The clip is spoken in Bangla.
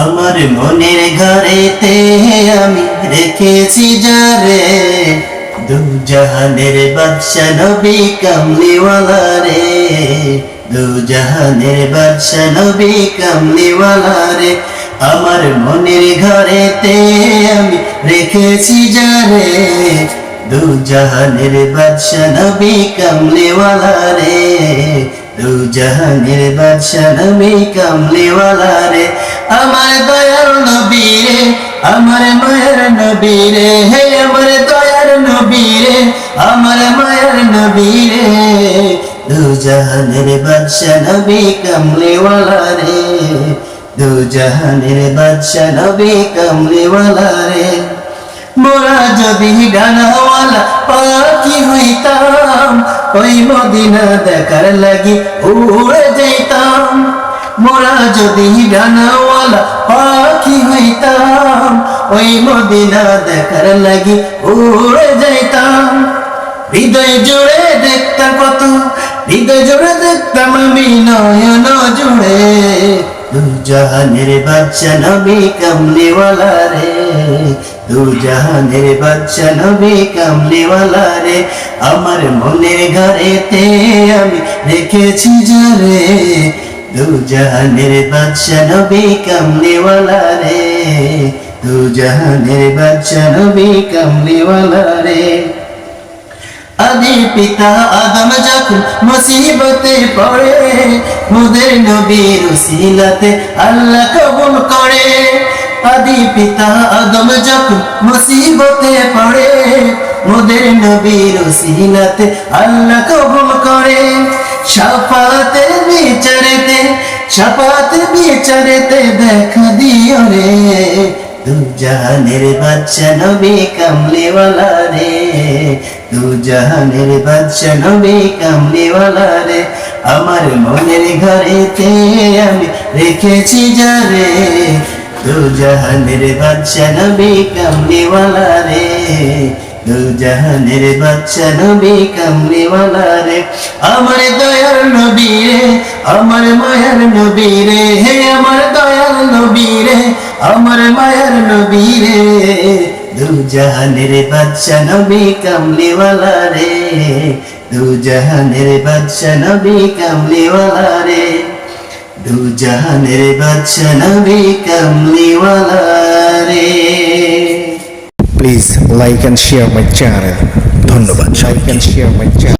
আমার মনের ঘরেতে আমি রেখেছি যারে, দু জাহানের বাদশা নবী কামলিওয়ালা রে, দু জাহানের বাদশা নবী কামলিওয়ালা রে। আমার মনের ঘরেতে আমি রেখেছি যারে, দু জাহানের বাদশা নবী কামলিওয়ালা রে, দু জাহানের বাদশা নবী কামলিওয়ালা রে। আমার দয়ার নবী রে, আমার মায়ের নবী রে, হে আমার দয়ার নবী রে, আমার মায়ের নবী রে, দু জাহানের বাদশা নবী কামলিওয়ালা রে, দু জাহানের বাদশা নবী কামলিওয়ালা রে। মোরা যদি ডানাওয়ালা পাখি হইতাম, ওই মদিনা দেখার লাগি উড়ে যাইতাম। মোরা যদি ডানাওয়ালা পাখি হইতাম, ওই মদিনা দেখার লাগি উড়ে যাইতাম। হৃদয় জুড়ে দেখতাম কত, হৃদয় জুড়ে দেখতাম আমি নয়ন জুড়ে, দু জাহানের বাদশা নবী কামলিওয়ালা রে, দু জাহানের বাদশা নবী কামলিওয়ালা রে। আমার মনের ঘরেতে আমি রেখেছি যারে, দু জাহানের বাদশা নবী কামলিওয়ালা রে, দু জাহানের বাদশা নবী কামলিওয়ালা রে। আদি পিতা আদম যখন মুসিবতে পড়ে, মোদের নবীর উসিলাতে আল্লাহ কবুল করে। আদি পিতা আদম যখন মুসিবতে পড়ে, মোদের নবীর উসিলাতে আল্লাহ কবুল করে। শাফাতের বিচারেতে, শাফাতের বিচারেতে দেখা দিও রে, দু জাহানের বাদশা নবী কামলিওয়ালা রে, দু জাহানের বাদশা নবী কামলিওয়ালা রে। আমার মনের ঘরেতে আমি রেখেছি যারে, দু জাহানের বাদশা নবী কামলিওয়ালা রে, দু জাহানের বাদশা নবী কামলিওয়ালা রে। আমার দয়ার নবী রে, আমার মায়ার নবী রে, হে আমার দয়ার নবী রে, আমার মায়ার নবী রে, দু জাহানের বাদশা নবী কামলিওয়ালা রে, দু জাহানের বাদশা নবী কামলিওয়ালা রে, দু জাহানের বাদশা নবী কামলিওয়ালা রে। Please like and share my channel. ধন্যবাদ। Like and share my channel.